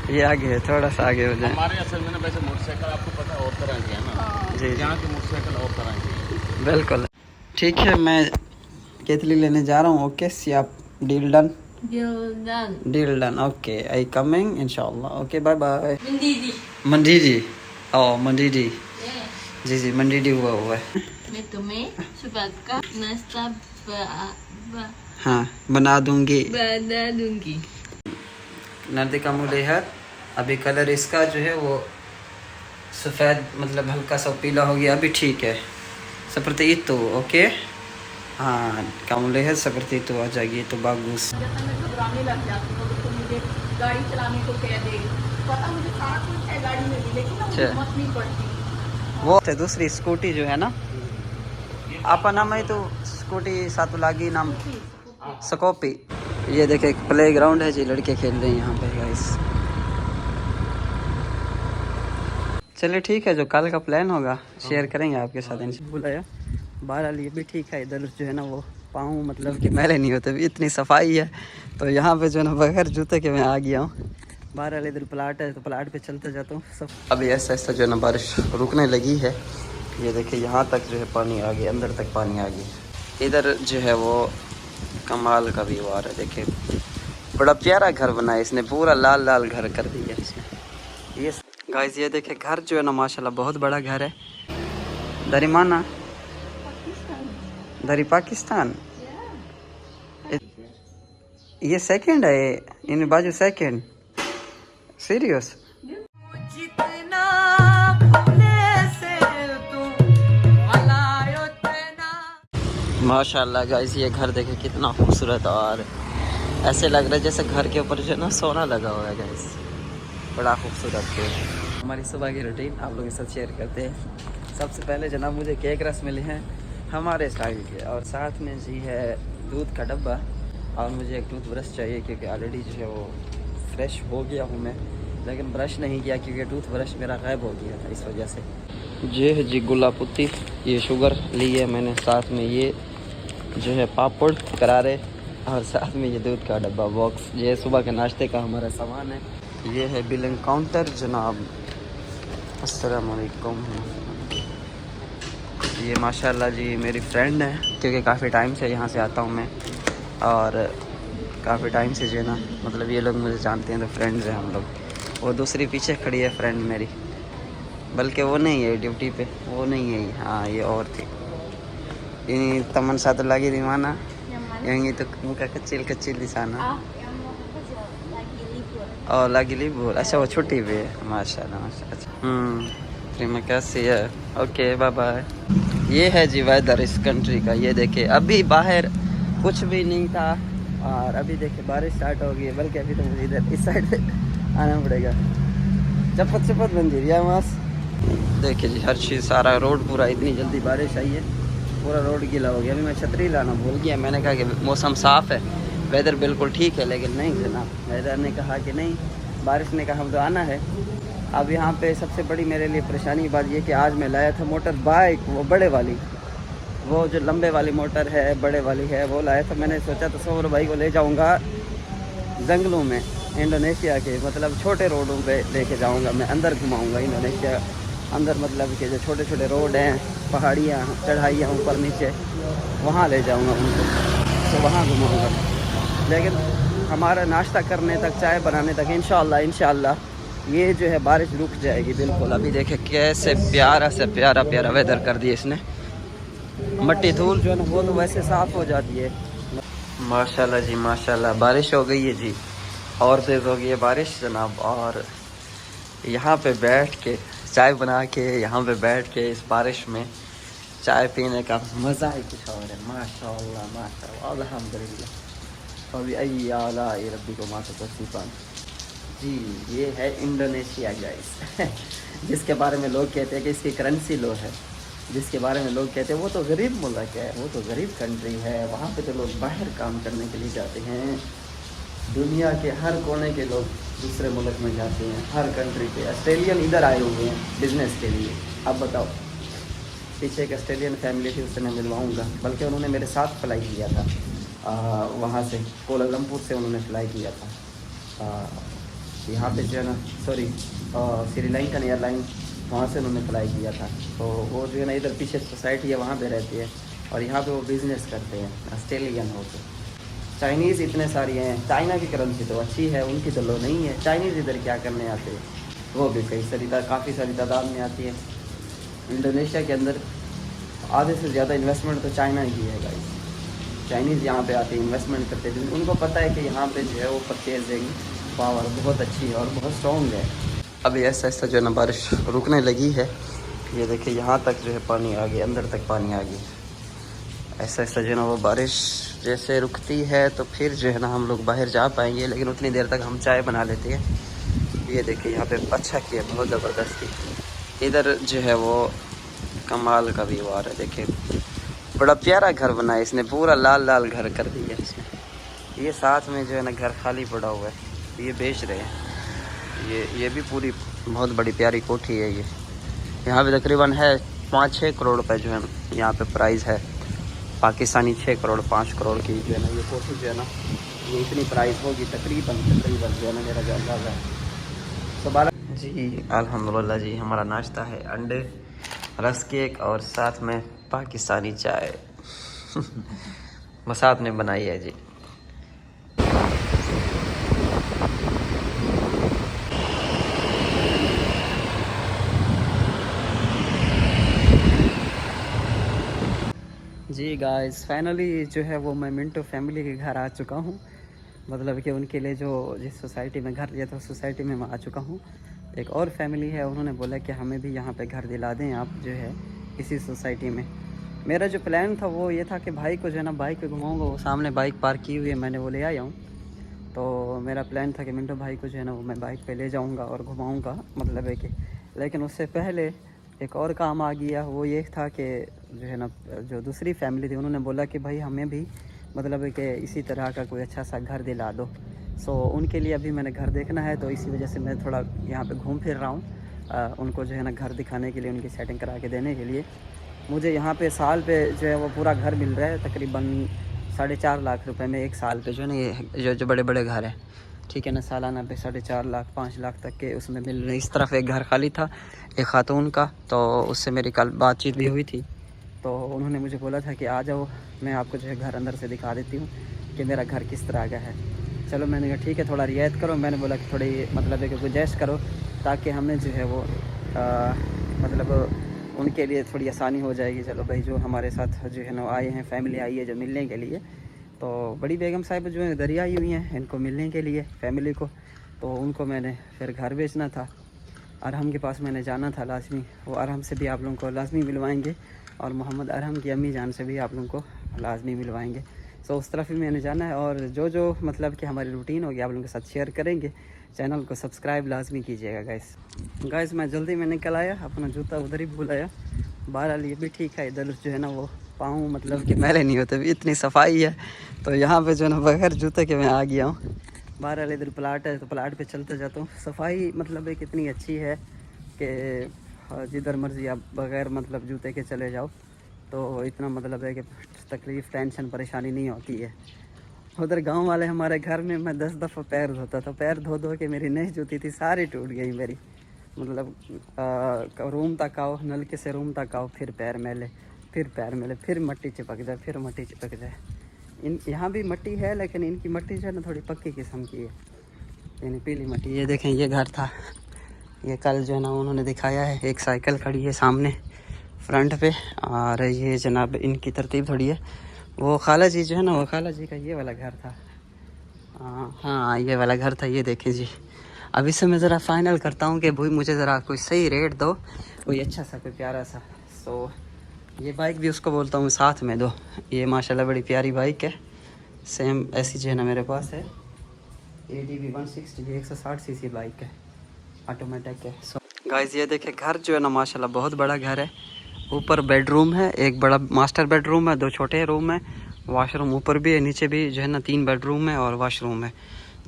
ये आगे है, थोड़ा सा आगे हो जाए। हमारे असल में ना वैसे मोटरसाइकिल आपको पता है और तरह की है ना, जी यहाँ की मोटरसाइकिल और तरह की है। बिल्कुल। ठीक है, मैं केतली लेने जा रहा हूँ। ओके सियाप, deal done. Deal done. Okay, I coming इंशाल्लाह। Okay bye bye. मंडीडी। ओ मंडीडी। जी जी मंडीडी हुआ है। मैं तुम्हें सुबह का नाश्ता हाँ बना दूंगी। बना दूंगी। नर्दी का मुँह है। अभी कलर इसका जो है वो सफ़ेद, मतलब हल्का सा पीला हो गया, अभी ठीक है। seperti itu, okay. हाँ कामुले है seperti itu आ जाएगी तो बागुस। मैं घबराने लग जाती हूँ तो मुझे गाड़ी चलाने को कह दे, पता मुझे सारा कुछ है गाड़ी में भी, लेकिन ना मुझे हिम्मत नहीं पड़ती। वो है दूसरी स्कूटी जो है ना, आपका नाम है तो स्कूटी सातु लागी नाम स्कॉपी। ये देखे प्ले ग्राउंड है जी, लड़के खेल रहे हैं यहाँ पे गाइस। चलिए ठीक है, जो कल का प्लान होगा शेयर करेंगे आपके साथ। इनसे बुलाया बाहर लिए भी ठीक है। इधर जो है ना वो पाँव मतलब कि मैले नहीं होते, इतनी सफाई है। तो यहाँ पे जो है ना बगैर जूते के मैं आ गया हूँ। बाहर वाले इधर प्लाट है तो प्लाट पे चलते जाता हूँ सब। अभी ऐसा ऐसा जो है ना बारिश रुकने लगी है। ये देखिए यहाँ तक जो है पानी आ गया, अंदर तक पानी आ गया। इधर जो है वो कमाल का व्यू आ रहा है। देखिए बड़ा प्यारा घर बनाया इसने, पूरा लाल लाल घर कर दिया इसने। ये गाइस ये देखे घर जो है ना माशाल्लाह बहुत बड़ा घर है। दरिमाना दरी पाकिस्तान। ये सेकंड है इन बाजू, सेकंड सीरियस। माशाल्लाह गाइस ये घर देखे कितना खूबसूरत, और ऐसे लग रहा है जैसे घर के ऊपर जो है ना सोना लगा हुआ है गाइस। बड़ा खूबसूरत है। हमारी सुबह की रूटीन आप लोगों के साथ शेयर करते हैं। सबसे पहले जनाब मुझे केक रस मिले हैं हमारे स्टाइल के, और साथ में जी है दूध का डब्बा, और मुझे एक टूथब्रश चाहिए क्योंकि ऑलरेडी जो है वो फ्रेश हो गया हूँ मैं, लेकिन ब्रश नहीं किया क्योंकि टूथब्रश मेरा गायब हो गया था, इस वजह से। ये है जी गुलापुत्ती, ये शुगर ली है मैंने, साथ में ये जो है पापड़ करारे, और साथ में ये दूध का डब्बा बॉक्स। ये सुबह के नाश्ते का हमारा सामान है। ये है बिलिंग काउंटर जनाब। अस्सलाम वालेकुम। ये माशाल्लाह जी मेरी फ्रेंड है, क्योंकि काफ़ी टाइम से यहाँ से आता हूँ मैं, और काफ़ी टाइम से जो है ना मतलब ये लोग मुझे जानते हैं, तो फ्रेंड्स हैं हम लोग। वो दूसरी पीछे खड़ी है फ्रेंड मेरी, बल्कि वो नहीं है ड्यूटी पे, वो नहीं है, हाँ ये और थी। ini teman satu lagi di mana? Yang itu muka kecil-kecil di sana. Oh lagi libur. अच्छा वो छुट्टी पे है। माशाल्लाह माशाल्लाह। terima kasih ya। Okay bye bye. ये है जी वेदर इस कंट्री का। ये देखिए अभी बाहर कुछ भी नहीं था, और अभी देखिए बारिश स्टार्ट हो गई है, बल्कि अभी तो मुझे इधर इस साइड आना पड़ेगा। चपत चपत मंदिर या मास। देखिए जी हर चीज़, सारा रोड पूरा, इतनी जल्दी बारिश आई है पूरा रोड गीला हो गया। अभी मैं छतरी लाना भूल गया। मैंने कहा कि मौसम साफ़ है, वेदर बिल्कुल ठीक है, लेकिन नहीं जनाब, वेदर ने कहा कि नहीं, बारिश ने कहा हम तो आना है। अब यहाँ पे सबसे बड़ी मेरे लिए परेशानी की बात ये कि आज मैं लाया था मोटर बाइक, वो बड़े वाली, वो जो लंबे वाली मोटर है, बड़े वाली है, वो लाया था। मैंने सोचा था सौर भाई को ले जाऊँगा जंगलों में, इंडोनेशिया के मतलब छोटे रोडों पे लेके जाऊँगा मैं, अंदर घुमाऊँगा इंडोनेशिया अंदर, मतलब कि जो छोटे छोटे रोड हैं, पहाड़ियाँ, चढ़ाइयाँ ऊपर नीचे, वहाँ ले जाऊँगा उनको, तो वहाँ घुमाऊँगा। लेकिन हमारा नाश्ता करने तक, चाय बनाने तक इंशाअल्लाह ये जो है बारिश रुक जाएगी बिल्कुल। अभी देखे कैसे प्यारा से प्यारा प्यारा वेदर कर दिया इसने। मट्टी धूल जो है ना वो तो वैसे साफ़ हो जाती है। माशाल्लाह जी माशाल्लाह, बारिश हो गई है जी, और तेज़ हो गई है बारिश जनाब। और यहाँ पे बैठ के चाय बना के, यहाँ पे बैठ के इस बारिश में चाय पीने का मज़ा ही कुछ और है। माशाल्लाह माशाल्लाह अल्हम्दुलिल्लाह। अभी अय्याला रब्बी को माता तस्वीर जी। ये है इंडोनेशिया गाइस जिसके बारे में लोग कहते हैं कि इसकी करेंसी लो है, जिसके बारे में लोग कहते हैं वो तो गरीब मुल्क है, वो तो गरीब कंट्री है, वहाँ पे तो लोग बाहर काम करने के लिए जाते हैं। दुनिया के हर कोने के लोग दूसरे मुल्क में जाते हैं, हर कंट्री के। ऑस्ट्रेलियन इधर आए हुए हैं बिज़नेस के लिए। अब बताओ, पीछे एक ऑस्ट्रेलियन फैमिली थी, उससे मैं मिलवाऊँगा, बल्कि उन्होंने मेरे साथ फ्लाई किया था वहाँ से, कोलालमपुर से उन्होंने फ्लाई किया था। यहाँ पे जो है ना सॉरी श्रीलंकन एयरलाइन वहाँ से उन्होंने फ्लाई किया था। तो वो जो है ना इधर पीछे सोसाइटी है वहाँ पे रहती है और यहाँ पे वो बिज़नेस करते हैं ऑस्ट्रेलियन हो के। चाइनीज़ इतने सारी हैं, चाइना की करेंसी तो अच्छी है, उनकी तो लो नहीं है। चाइनीज़ इधर क्या करने आते हैं, वो भी काफ़ी सारी तादाद में आती है। इंडोनेशिया के अंदर आधे से ज़्यादा इन्वेस्टमेंट तो चाइना की है गाइस। चाइनीज़ यहाँ पे आते हैं, इन्वेस्टमेंट करते हैं, उनको पता है कि यहाँ पे जो है वो परचेजिंग पावर बहुत अच्छी है और बहुत स्ट्रॉन्ग है। अभी ऐसा ऐसा जो है ना बारिश रुकने लगी है। ये देखिए यहाँ तक जो है पानी आ गया, अंदर तक पानी आ गया। ऐसा ऐसा जो है ना वो बारिश जैसे रुकती है तो फिर जो है ना हम लोग बाहर जा पाएंगे, लेकिन उतनी देर तक हम चाय बना लेते हैं। ये देखिए यहाँ पे अच्छा किया, बहुत ज़बरदस्ती। इधर जो है वो कमाल का व्यू आ रहा है, देखिए बड़ा प्यारा घर बनाया इसने, पूरा लाल लाल घर कर दिया इसने। ये साथ में जो है ना घर खाली पड़ा हुआ है, ये बेच रहे हैं। ये भी पूरी बहुत बड़ी प्यारी कोठी है। ये यहाँ पे तकरीबन है 5-6 करोड़ रुपए जो है यहाँ पे प्राइस है, पाकिस्तानी 6 करोड़ 5 करोड़ की जो है ना ये कोठी जो है ना ये इतनी प्राइस होगी तकरीबन जो है ना मेरा जो अंदाज़ा है। तो 12 जी अल्हम्दुलिल्लाह जी हमारा नाश्ता है अंडे, रस केक और साथ में पाकिस्तानी चाय बस आपने बनाई है जी। जी गाइस फाइनली जो है वो मैं मिंटो फैमिली के घर आ चुका हूँ। मतलब कि उनके लिए जो जिस सोसाइटी में घर लिया था उस सोसाइटी में मैं आ चुका हूँ। एक और फैमिली है, उन्होंने बोला कि हमें भी यहाँ पे घर दिला दें आप जो है इसी सोसाइटी में। मेरा जो प्लान था वो ये था कि भाई को जो है ना बाइक पे घुमाऊँगा, वो सामने बाइक पार्क की हुई है, मैंने वो ले आया हूँ। तो मेरा प्लान था कि मिंटो भाई को जो है ना वो मैं बाइक पे ले जाऊँगा और घुमाऊँगा, मतलब है कि। लेकिन उससे पहले एक और काम आ गया, वो ये था कि जो है ना जो दूसरी फैमिली थी उन्होंने बोला कि भाई हमें भी मतलब है कि इसी तरह का कोई अच्छा सा घर दिला दो। सो उनके लिए अभी मैंने घर देखना है, तो इसी वजह से मैं थोड़ा यहाँ पे घूम फिर रहा हूँ उनको जो है ना घर दिखाने के लिए, उनकी सेटिंग करा के देने के लिए। मुझे यहाँ पे साल पे जो है वो पूरा घर मिल रहा है तकरीबन 4.5 लाख रुपए में एक साल पे जो है ना ये जो बड़े बड़े घर हैं, ठीक है ना, सालाना पे 4.5 लाख 5 लाख तक के उसमें मिल रहे हैं। इस तरफ एक घर खाली था एक खातून का, तो उससे मेरी कल बातचीत भी हुई थी। तो उन्होंने मुझे बोला था कि आ जाओ, मैं आपको जो है घर अंदर से दिखा देती हूँ कि मेरा घर किस तरह का है। चलो मैंने कहा ठीक है, थोड़ा रियायत करो। मैंने बोला कि थोड़ी मतलब है कि गुंजाइश करो ताकि हमें जो है वो मतलब उनके लिए थोड़ी आसानी हो जाएगी। चलो भाई जो हमारे साथ जो है ना आए हैं, फैमिली आई है जो मिलने के लिए, तो बड़ी बेगम साहिब जो है दरिया आई हुई हैं इनको मिलने के लिए फैमिली को। तो उनको मैंने फिर घर बेचना था, अरहम के पास मैंने जाना था लाजमी। वो अरहम से भी आप लोगों को लाजमी मिलवाएंगे और मोहम्मद अरहम की अम्मी जान से भी आप लोगों को लाजमी मिलवाएंगे। सो उस तरफ भी मैंने जाना है और जो मतलब कि हमारी रूटीन होगी आप लोगों के साथ शेयर करेंगे। चैनल को सब्सक्राइब लाजमी कीजिएगा गाइस। मैं जल्दी में निकल आया, अपना जूता उधर ही भूल आया। बहरहाल ये भी ठीक है, इधर जो है ना वो पाँव मतलब कि मैले नहीं होते, इतनी सफाई है तो यहाँ पे जो है ना बगैर जूते के मैं आ गया हूँ। बहरहाल इधर प्लाट है तो प्लाट पे चलते जाता हूँ। सफाई मतलब एक इतनी अच्छी है कि जिधर मर्जी आप बगैर मतलब जूते के चले जाओ तो इतना मतलब है कि तकलीफ़ टेंशन परेशानी नहीं होती है। उधर गांव वाले हमारे घर में मैं 10 दफ़ा पैर धोता था, पैर धो धो के मेरी नई जूती थी सारी टूट गई मेरी। मतलब रूम तक आओ, नलके से रूम तक आओ, फिर पैर मैले, फिर पैर मैले, फिर मट्टी चिपक जाए, फिर मट्टी चिपक जाए। यहाँ भी मट्टी है लेकिन इनकी मट्टी जो है ना थोड़ी पक्की किस्म की है, यानी पीली मट्टी। ये देखें ये घर था, ये कल जो है ना उन्होंने दिखाया है। एक साइकिल खड़ी है सामने फ्रंट पे और ये जनाब इनकी तरतीब थोड़ी है। वो खाला जी जो है ना वो खाला जी का ये वाला घर था, हाँ ये वाला घर था। ये देखें जी, अब इससे मैं ज़रा फाइनल करता हूँ कि भाई मुझे ज़रा कोई सही रेट दो, कोई अच्छा सा कोई प्यारा सा। सो ये बाइक भी उसको बोलता हूँ साथ में दो। ये माशाल्लाह बड़ी प्यारी बाइक है, सेम ऐसी जो है ना मेरे पास है। ADV 160 160 cc बाइक है, ऑटोमेटिक है। सो गाइस ये देखें घर जो है ना माशाल्लाह बहुत बड़ा घर है। ऊपर बेडरूम है, एक बड़ा मास्टर बेडरूम है, 2 छोटे रूम है, वॉशरूम ऊपर भी है, नीचे भी जो है ना 3 बेडरूम है और वॉशरूम है।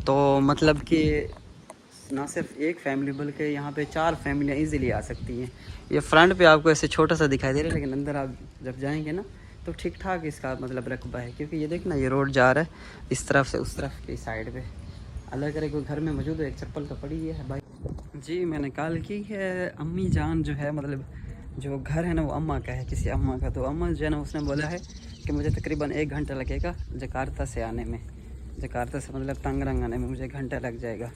तो मतलब कि ना सिर्फ एक फैमिली बल्कि यहाँ पे 4 फैमिलियाँ इजीली आ सकती हैं। ये फ्रंट पे आपको ऐसे छोटा सा दिखाई दे रहा है लेकिन अंदर आप जब जाएंगे ना तो ठीक ठाक इसका मतलब रकबा है, क्योंकि ये देखना ये रोड जा रहा है इस तरफ से उस तरफ की साइड पे। अल्लाह करे कोई घर में मौजूद हो, एक चप्पल तो पड़ी है भाई जी। मैंने कॉल की है, अम्मी जान जो है मतलब जो घर है ना वो अम्मा का है, किसी अम्मा का। तो अम्मा जो है ना उसने बोला है कि मुझे तकरीबन 1 घंटा लगेगा जकार्ता से आने में, जकार्ता से मतलब टांगरंग आने में मुझे 1 घंटा लग जाएगा।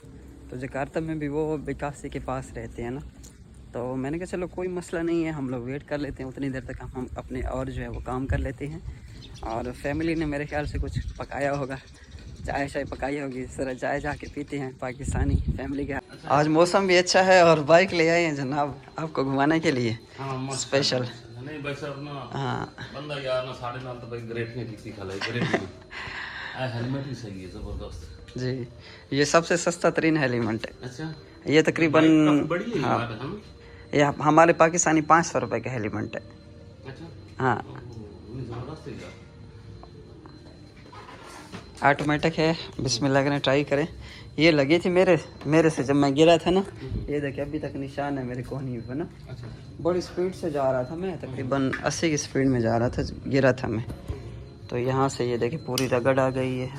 तो जकार्ता में भी वो बिकासी के पास रहते हैं ना, तो मैंने कहा चलो कोई मसला नहीं है, हम लोग वेट कर लेते हैं उतनी देर तक, हम अपने और जो है वो काम कर लेते हैं। और फैमिली ने मेरे ख्याल से कुछ पकाया होगा, चाय शाय पकाई होगी, सर चाय जाके पीते हैं पाकिस्तानी फैमिली का। आज मौसम भी अच्छा है और बाइक ले आए हैं जनाब आपको घुमाने के लिए स्पेशल। नहीं वैसे अपना हाँ बंदा यार ना 9:30 तो भाई ग्रेट ने की खा ग्रेट हेलमेट ही सही है जबरदस्त जी, ये सबसे सस्ता तरीन हेलमेट है। अच्छा ये तकरीबन बड़ी है हाँ, है ना? ये हमारे पाकिस्तानी 500 रुपये का हेलमेट है। अच्छा हाँ जबरदस्त है। ऑटोमेटिक है, बिस्मिल्लाह करें ट्राई करें। ये लगी थी मेरे से जब मैं गिरा था ना, ये देखिए अभी तक निशान है मेरे कोहनी पे ना। अच्छा बड़ी स्पीड से जा रहा था मैं, तकरीबन 80 की स्पीड में जा रहा था, गिरा था मैं। तो यहाँ से ये देखिए पूरी रगड़ आ गई है।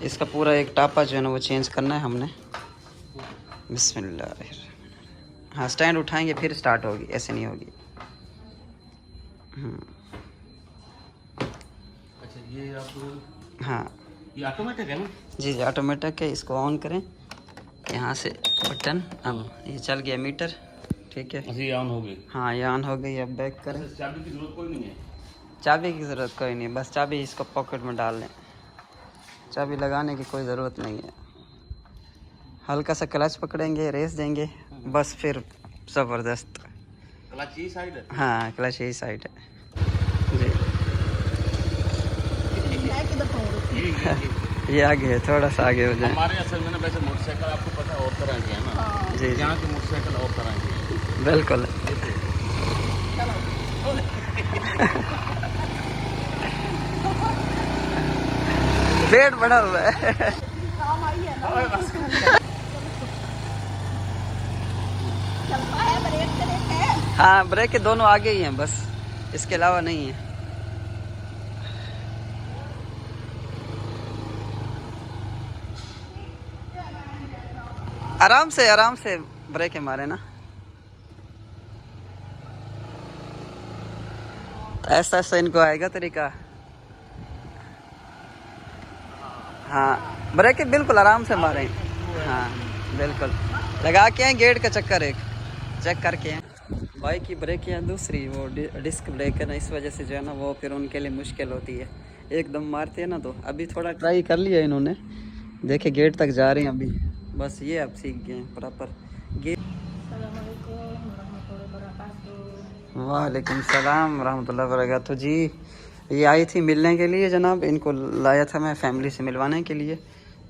इसका पूरा एक टापा जो है ना वो चेंज करना है हमने। बिस्मिल्लाह। हाँ स्टैंड उठाएंगे फिर स्टार्ट होगी, ऐसे नहीं होगी। अच्छा ये आप हाँ ये ऑटोमेटिक है ना? जी जी ऑटोमेटिक है। इसको ऑन करें यहाँ से बटन, अब ये चल गया मीटर, ठीक है। अच्छा ये ऑन हो गई। हाँ ये ऑन हो गई। अब बैक करें। अच्छा, चाबी की जरूरत कोई नहीं है? चाबी की ज़रूरत कोई नहीं, बस चाबी इसको पॉकेट में डाल लें, चाबी लगाने की कोई ज़रूरत नहीं है। हल्का सा क्लच पकड़ेंगे, रेस देंगे, बस फिर ज़बरदस्त। क्लच ये साइड है? हाँ क्लच यही साइड है जी। ये आगे है, थोड़ा सा आगे हो जाए। हमारे असल में ना वैसे मोटरसाइकिल आपको पता है और तरह के है ना? जी यहाँ की मोटरसाइकिल और तरह की है। बिल्कुल। पेट बड़ा हुआ है। हाँ ब्रेक के दोनों आगे ही हैं बस, इसके अलावा नहीं है। आराम से ब्रेक है मारे ना, ऐसा ऐसा इनको आएगा तरीका। हाँ ब्रेक बिल्कुल आराम से मारे। हाँ बिल्कुल लगा के हैं, गेट का चक्कर एक चेक करके हैं। बाइक की ब्रेक है दूसरी, वो डिस्क ब्रेक है ना, इस वजह से जो है ना वो फिर उनके लिए मुश्किल होती है, एकदम मारते हैं ना। तो अभी थोड़ा ट्राई कर लिया इन्होंने, देखे गेट तक जा रहे हैं अभी, बस ये अब सीख गए हैं प्रॉपर गेट। वालेकुम सलाम रहमतुल्लाहि व बरकातहू जी। ये आई थी मिलने के लिए जनाब, इनको लाया था मैं फैमिली से मिलवाने के लिए।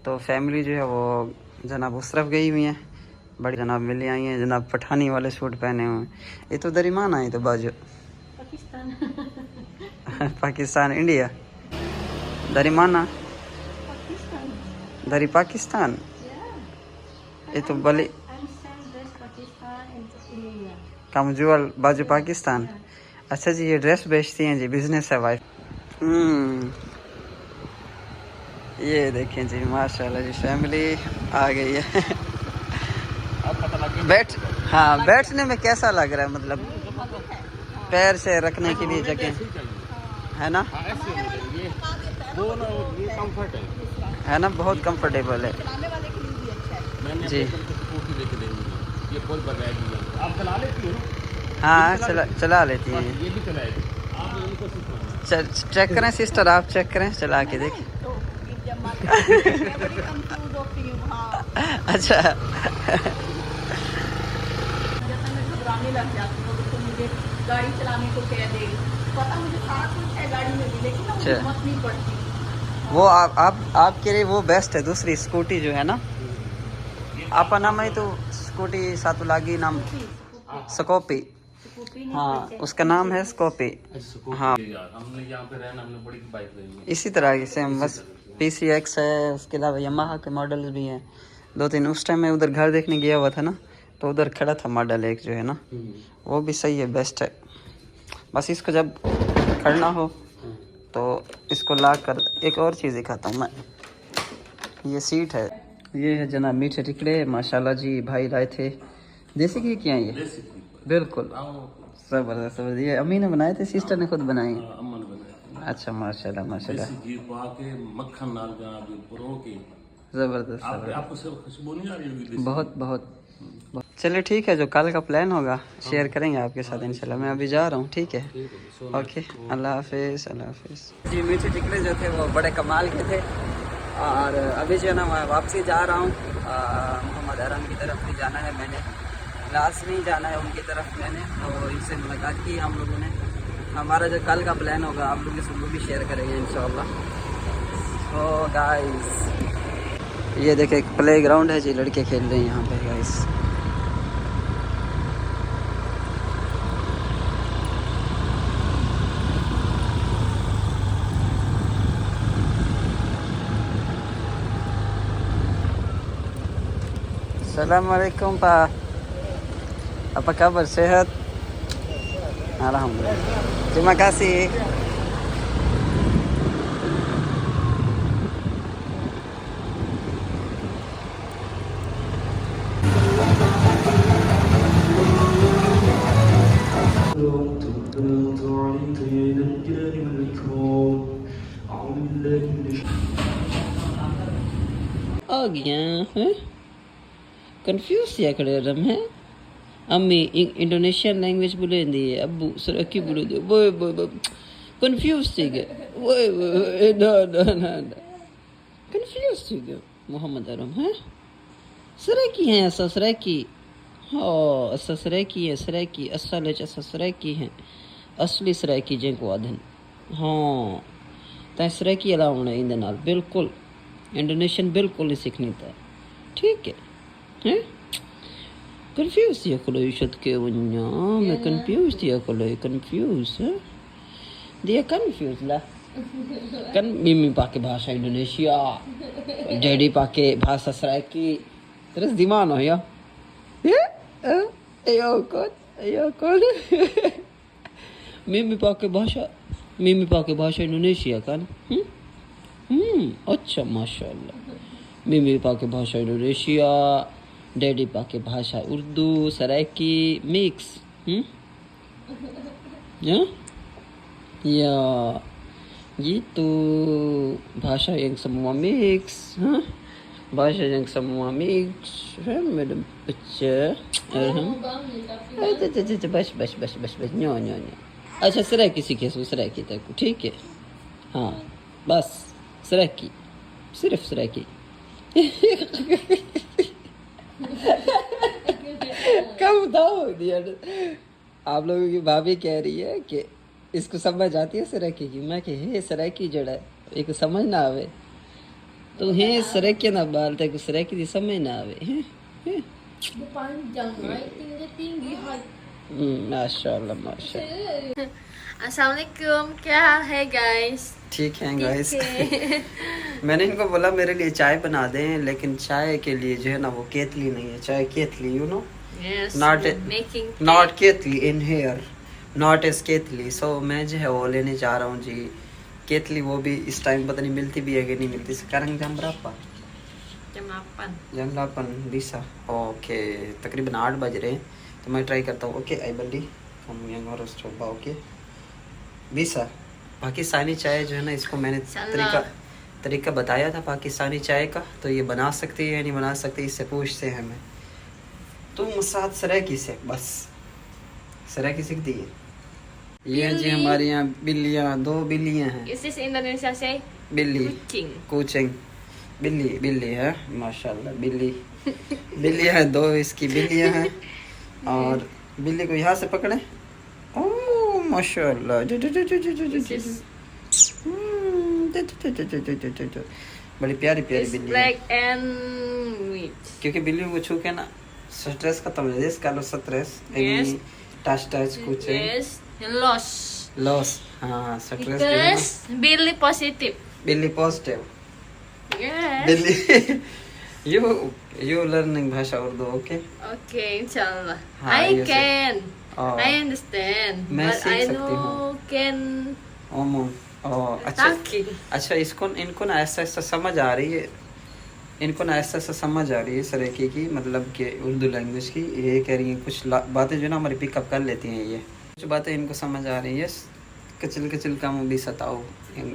तो फैमिली जो है वो जनाब उस तरफ गई हुई हैं, बड़ी जनाब मिली आई हैं जनाब, पठानी वाले सूट पहने हुए हैं। ये तो दरीमान आई तो बाजू पाकिस्तान इंडिया दरीमाना दरी पाकिस्तान। ये तो बली कमजोर बाजू पाकिस्तान। अच्छा जी ये ड्रेस बेचती हैं जी, बिजनेस है वाइफ। ये देखें जी माशाल्लाह जी फैमिली आ गई है। बैठ हाँ बैठने में कैसा लग रहा है, मतलब पैर से रखने के लिए जगह है ना? है ना, बहुत कंफर्टेबल है जी। आप चला लेती हो? हाँ चला लेती हैं। ये भी चलाएगी, आप इनको सिखाना। चेक करें सिस्टर, आप चेक करें, चला के देखिए। अच्छा लग जाती हूँ तो मुझे गाड़ी चलाने को कह दे, पता मुझे सारा कुछ है गाड़ी में भी, लेकिन ना मुझे हिम्मत नहीं पड़ती। वो आपके लिए वो बेस्ट है। दूसरी स्कूटी जो है ना, आपका नाम है तो स्कूटी सातुलागी नाम स्कॉपी। हाँ उसका नाम है स्कॉपी। हाँ हमने यहाँ पे रहना, हमने बड़ी बाइक लेनी है इसी तरह की सेम, बस PCX है, उसके अलावा यामाहा के मॉडल्स भी हैं 2-3। उस टाइम मैं उधर घर देखने गया हुआ था ना, तो उधर खड़ा था मॉडल एक जो है ना, वो भी सही है, बेस्ट है। बस इसको जब खड़ना हो तो इसको ला कर, एक और चीज़ दिखाता हूँ मैं, ये सीट है, ये है जना मीठे टिकड़े माशाल्लाह जी, भाई लाए थे। देसी घी क्या है ये? देसी घी। बिल्कुल आओ, जबरदस्त जबरदस्त। ये अम्मी ने बनाए थे, सिस्टर ने खुद बनाए? अम्मा ने बनाया। अच्छा माशाल्लाह माशाल्लाह, देसी घी पा के मक्खन नाल जनाब परो के जबरदस्त आप जबरदस्त। आपको सिर्फ खुशबू नहीं आ रही होगी देसी बहुत बहुत चलिए ठीक है, जो कल का प्लान होगा शेयर करेंगे आपके साथ इंशाल्लाह। मैं अभी जा रहा हूँ, ठीक है? ओके, अल्लाह हाफिज़, अल्लाह हाफिज़। जी मीठे टिकड़े जो थे वो बड़े कमाल के थे। और अभी जो है ना मैं वापसी जा रहा हूँ मोहम्मद अरम की तरफ भी जाना है मैंने, लाजमी जाना है उनकी तरफ मैंने। तो इनसे मुलाकात की हम लोगों ने। हमारा जो कल का प्लान होगा आप लोगों से वो भी शेयर करेंगे इंशाल्लाह। तो गाइस ये देखे प्ले ग्राउंड है जी, लड़के खेल रहे हैं यहाँ पे guys. Assalamualaikum Pak. Apa kabar, sehat? Alhamdulillah. Terima kasih. आ गया है, कंफ्यूज या खड़े रम है। अम्मी इंडोनेशियन लैंग्वेज बोले दी है, अब्बू सरकी बोले दो, बोए बोए कंफ्यूज थी गए, बोए ना ना ना ना कंफ्यूज थी गए। मोहम्मद अरम है सरकी हैं, असा सरकी, हाँ असा सरकी है, सरकी असल असा सरकी हैं, असली सरकी जिनको आधन। हाँ तै सरकी अलाउण है इंदे नाल, बिल्कुल इंडोनेशियन बिल्कुल नहीं सीखनी था, ठीक है? हैं कंफ्यूज थी अकल शत के वन्या, मैं कंफ्यूज थी अकल कंफ्यूज है दिया कंफ्यूज ला कन मिमी पाके भाषा इंडोनेशिया, डैडी पाके भाषा सराकी, तेरे दिमाग हो या यो कौन मिमी पाके भाषा इंडोनेशिया कन अच्छा माशाल्लाह। मिमी पाके भाषा इंडोनेशिया, डैडी पाके भाषा उर्दू सराकी मिक्स। या gitu bahasa yang semua mix, bahasa yang semua mix, madam baca बस न्यो अच्छा सराकी सीखे सो सराकी तक, ठीक है? हाँ बस सराकी, सिर्फ सराकी। कम बताओ दिया। आप लोगों की भाभी कह रही है कि इसको समझ आती है सराकी की, मैं कि हे सराकी जड़ा एक समझ ना आवे तो हे सराकी ना बालते को सराकी दी समझ ना आवे हैं माशाल्लाह माशाल्लाह। अस्सलामुअलैकुम, क्या हाल है गाइस? ठीक है गाइस। मैंने इनको बोला मेरे लिए चाय बना दें, लेकिन चाय के लिए जो है ना वो केतली नहीं है, चाय केतली यू नो नॉट केतली इन हेयर, नॉट एस केतली। सो मैं जो है वो लेने जा रहा हूँ जी केतली, वो भी इस टाइम पता नहीं मिलती भी है कि नहीं मिलती। sekarang jam berapa? jam 8 bisa okay, तकरीबन 8 बज रहे हैं। तो मैं ट्राई करता हूँ। ओके आई बंदी हम yang harus coba okay bisa। Pakistani चाय जो है ना इसको मैंने तरीका बताया था पाकिस्तानी चाय का, तो ये बना सकती है या नहीं बना सकती इससे पूछते हैं हमें। तुम साथ सराकी से बस सराकी सीखती है। ये जी हमारे यहाँ बिल्लियाँ, 2 बिल्लियाँ हैं। Is this Indonesia say? बिल्ली Kucing. कोचिंग बिल्ली है माशाल्लाह। बिल्ली है 2 इसकी बिल्लियाँ हैं। और बिल्ली को यहाँ से पकड़े, ओह माशाल्लाह बड़ी प्यारी It's बिल्ली है। black and white. क्योंकि बिल्लियों को छू के ना स्ट्रेस खत्म हो जाए, इसका लो स्ट्रेस Yes. टच कुछ Yes, and लॉस हाँ स्ट्रेस जो है ना। because Billy positive. बिल्ली पॉजिटिव Yes. बिल्ली यू लर्निंग भाषा उर्दू ओके। Okay, inshallah. हाँ, I ये सब- can. Oh. I understand. मैं But सीख I सकती know हूँ। can अच्छा talking. अच्छा इनको ना ऐसा ऐसा समझ आ रही है इनको ना ऐसा ऐसा समझ आ रही है सरेकी की, मतलब कि उर्दू लैंग्वेज की। ये कह रही हैं कुछ बातें जो ना हमारी पिकअप कर लेती हैं, ये कुछ बातें इनको समझ आ रही है। कचल कचल का मुँह भी सताओ इन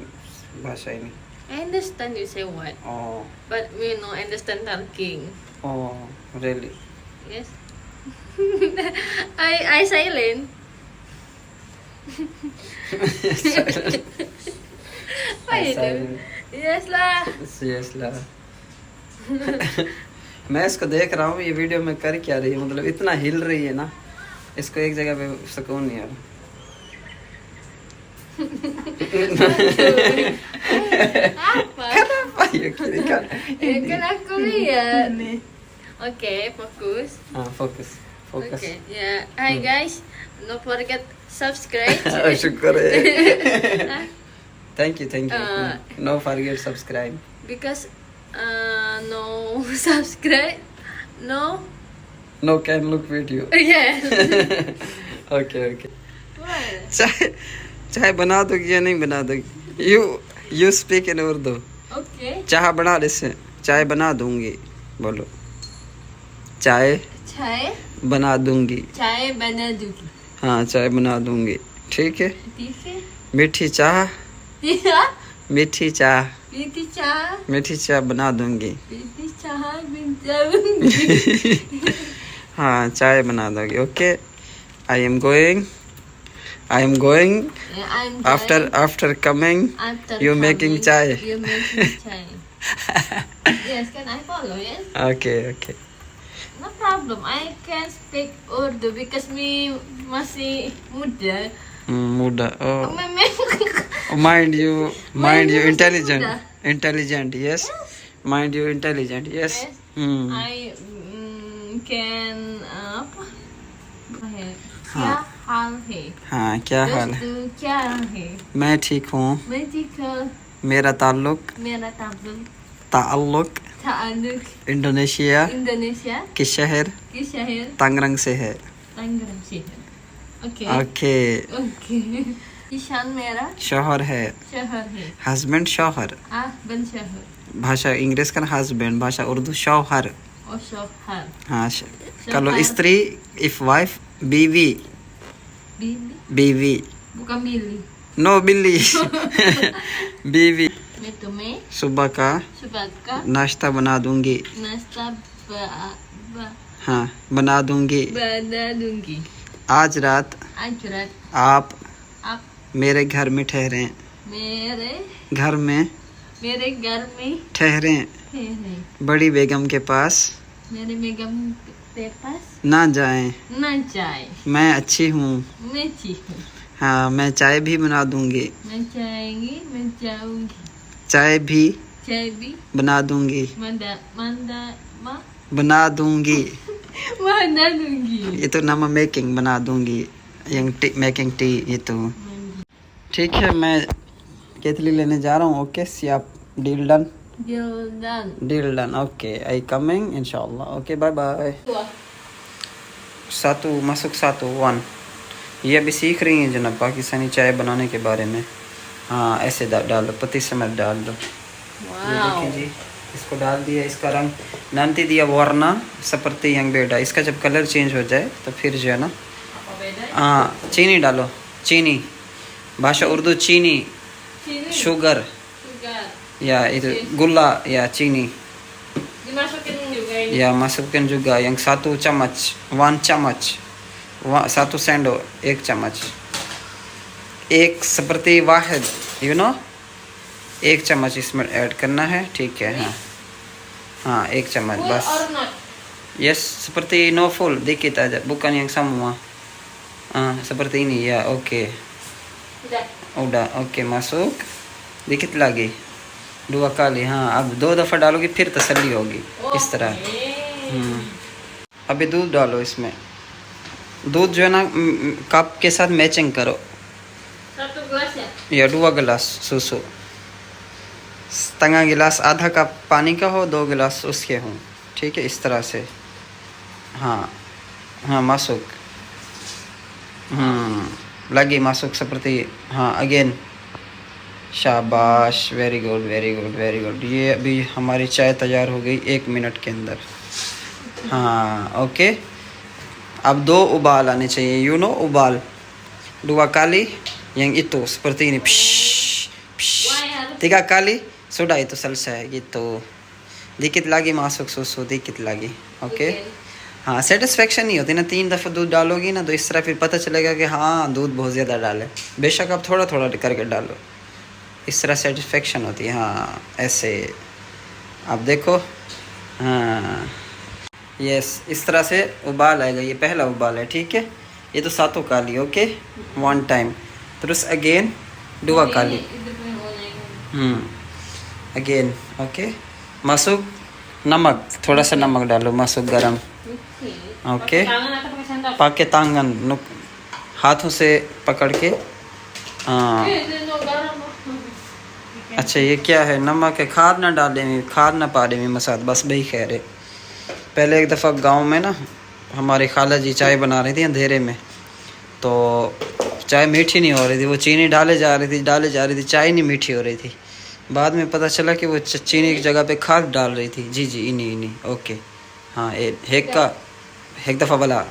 भाषा ही नहीं। I understand you say what, Oh, but we no understand talking. oh, really? Yes. I silent. Why you do? Yes lah. Yes ला। मैं इसको देख रहा हूँ ये वीडियो में कर क्या रही है, मतलब इतना हिल रही है ना, इसको एक जगह पे सुकून नहीं आ रहा। Apa? Kenapa ya kiri kan? Ya kan aku lihat. Okay, fokus. Fokus, fokus. Okay, yeah. Hi guys, don't forget subscribe. शुक्र है। Thank you, thank you. Uh, No forget subscribe. Because no subscribe, no can look video. yes. Okay, okay. What? चाय बना दोगी या नहीं बना दोगी? You speak in Urdu. Okay. चाय बना ले से, चाय बना दूंगी बोलो। चाय चाय बना दूंगी। चाय बना दूंगी। हाँ चाय बना दूंगी, ठीक है। ठीक है। मीठी चाय, मीठी चाय, मीठी चाय, मीठी चाय बना दूंगी। मीठी चाय बना दूंगी। हाँ चाय बना दोगी, okay. I am going I'm after coming after you making chai. You making chai. Yes, can I follow? Yes. Okay. No problem. I can speak Urdu because me masih muda. Muda. Oh, Memang mind you Mind you intelligent. muda. Intelligent, yes. Mind you intelligent, yes. Yes. Hmm. I can apa? हाँ। क्या हाल है? हाँ क्या हाल है? दोस्तों क्या है? मैं ठीक हूँ। मैं ठीक हूँ। मेरा ताल्लुक मेरा ताल्लुक इंडोनेशिया इंडोनेशिया के शहर के शहर तांगरंग से है। तंगरम से है। ओके। ओके। ईशान मेरा शोहर है। शहर है। हस्बैंड शोहर। बन शहर। भाषा इंग्लिश का हस्बैंड, भाषा उर्दू शोहर। और शहर। हाँ kalau स्त्री if wife बीवी। बीवी bukan Billy. नो बिल्ली। बीवी। मैं तुम्हें सुबह का नाश्ता बना दूंगी। नाश्ता हाँ बना दूंगी। बना दूंगी। आज रात आप मेरे घर में ठहरें। मेरे घर में ठहरें। बड़ी बेगम के पास मेरे बेगम के पास ना जाएं। मैं अच्छी हूँ। मैं ठीक हूँ। हाँ मैं चाय भी बना दूंगी। मैं जाऊंगी। चाय भी बना दूंगी। बना दूंगी। बना दूंगी। ये तो नाम मेकिंग बना दूंगी। मेकिंग टी ये तो ठीक है। मैं केतली लेने जा रहा हूँ। ओके सियाप deal done. Deal done. Okay, I coming inshallah. Okay, bye bye. सातु मसुक सातु 1 ये अभी सीख रही हैं जनाब पाकिस्तानी चाय बनाने के बारे में। हाँ ऐसे डाल दो, पत्ती समेत डाल दो। ये देखिए जी, इसको डाल दिया। इसका रंग नानती दिया वरना सपरती यंग बेटा। इसका जब कलर चेंज हो जाए तो फिर जो है ना, हाँ चीनी डालो। चीनी भाषा उर्दू चीनी। Sugar ya itu gula ya chini Dimasukin juga ini. ya masukkan juga yang 1 चम्मच 1 चम्मच 1 sendok 1 चम्मच एक seperti वाहिद you know 1 चम्मच इसमें ऐड करना है, ठीक है। हाँ 1 चम्मच Full बस। or not? yes seperti no full dikit aja bukan yang semua। seperti ini ya oke। udah oke masuk dikit lagi 2 kali। हाँ अब 2 दफ़ा डालोगी फिर तसल्ली होगी इस तरह। अभी दूध डालो इसमें। दूध जो है ना कप के साथ मैचिंग करो। 1 gelas ya? या 2 गिलास सुसु। setengah गिलास आधा कप पानी का हो, 2 गिलास उसके हों, ठीक है इस तरह से। हाँ masuk। lagi masuk seperti हाँ again शाबाश, very good very good very good. ये अभी हमारी चाय तैयार हो गई 1 मिनट के अंदर। हाँ ओके, अब 2 उबाल आने चाहिए, यू नो उबाल। 2 kali yang itu seperti ini. Why harus 3 kali sudah itu selesai gitu. Dikit lagi masuk susu, dikit lagi, okay. हाँ सेटिस्फेक्शन नहीं होती ना, 3 दफ़ा दूध डालोगी ना तो इस तरह फिर पता चलेगा कि हाँ दूध बहुत ज़्यादा डाले। बेशक आप थोड़ा थोड़ा करके डालो, इस तरह सेटिस्फेक्शन होती है। हाँ ऐसे आप देखो, हाँ यस इस तरह से उबाल आएगा। ये पहला उबाल है, ठीक है। ये तो 7 kali, okay 1 time। terus again 2 kali, again okay. masuk नमक, थोड़ा सा नमक डालो, masuk garam, okay. tangan atau pakai sendok? पाके तांगन हाथों से पकड़ के, हाँ। Garam. अच्छा ये क्या है, नमक है। खाद ना डाले में, खाद ना पारे में मसाद, बस वही कह रहे। पहले एक दफ़ा गांव में ना हमारी खाला जी चाय बना रही थी अंधेरे में, तो चाय मीठी नहीं हो रही थी, वो चीनी डाले जा रही थी, चाय नहीं मीठी हो रही थी। बाद में पता चला कि वो चीनी की जगह पे खाद डाल रही थी। जी जी इन्हीं ओके। हाँ एक दफ़ा वाला,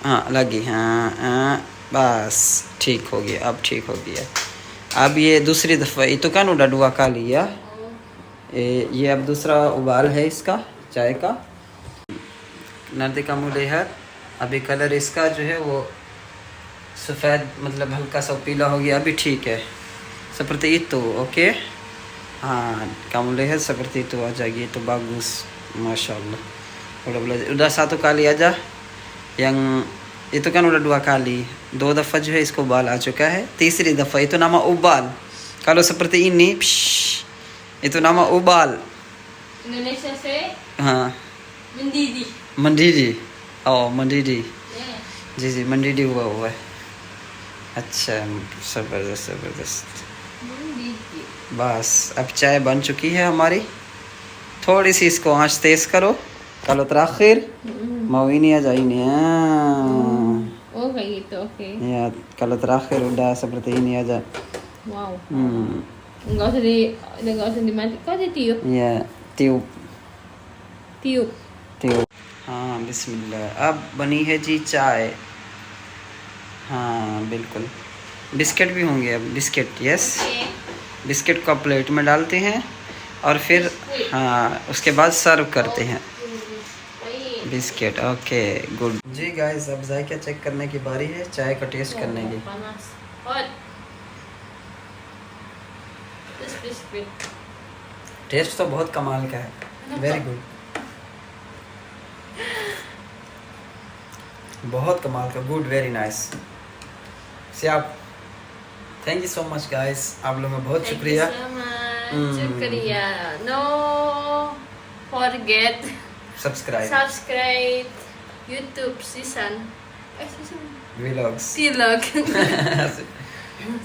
हाँ लगी, हाँ बस ठीक हो गया, अब ठीक हो गया। अब ये दूसरी दफ़ा itu kan udah 2 kali ya, ये अब दूसरा उबाल है इसका चाय का। नर्दी का मुँह लिहाज अभी कलर इसका जो है वो सफ़ेद, मतलब हल्का सा पीला हो गया, अभी ठीक है। seperti itu, okay. हाँ kamu lihat seperti itu aja gitu, bagus, masya Allah। udah belajar, udah 1 kali aja, yang itu kan udah 2 kali, 2 दफ़ा जो है इसको उबाल आ चुका है। तीसरी दफ़ा itu nama ubal, kalau seperti ini itu nama ubal। Indonesia से हाँ mendidih. मंडीडी, ओ मंडीडी, Yeah. जी मंडीडी हुआ है। अच्छा ज़बरदस्त। Mendidih. बस अब चाय बन चुकी है हमारी। थोड़ी सी इसको आंच तेज़ करो। kalau terakhir mau ini aja ini ya. Oh kayak gitu, oke. Ya kalau terakhir udah seperti ini aja. Wow. Enggak usah dimati. Kok ditiup? Ya tiup Tiup. हाँ बिस्मिल्लाह। अब बनी है जी चाय। हाँ बिल्कुल, बिस्किट भी होंगे अब, बिस्किट यस। बिस्किट को प्लेट में डालते हैं और फिर हाँ उसके बाद सर्व करते हैं बिस्किट, ओके गुड। जी गाइस अब जायका चेक करने की बारी है, चाय का टेस्ट करने की। Panas. Hot. This biscuit. Taste तो बहुत कमाल का है, वेरी गुड, बहुत कमाल का, गुड वेरी नाइस। सियाब thank you so much guys, आप लोगों का बहुत शुक्रिया। शुक्रिया। No forget subscribe subscribe YouTube season vlogs vlog.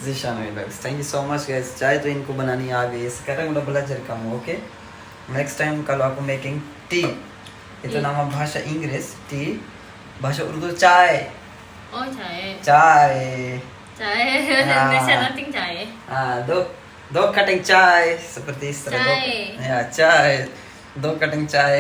Zishan vlogs. Thank you so much guys. चाय तो इनको बनानी आ गई, sekarang udah belajar kamu, oke? Next time kalau aku making tea, itu nama bahasa Inggris tea, bahasa Urdu चाय। Oh चाय. चाय चाय. हाँ। Indonesia nothing चाय. हाँ दो कटिंग चाय, seperti इस तरह चाय। या चाय, 2 कटिंग चाय।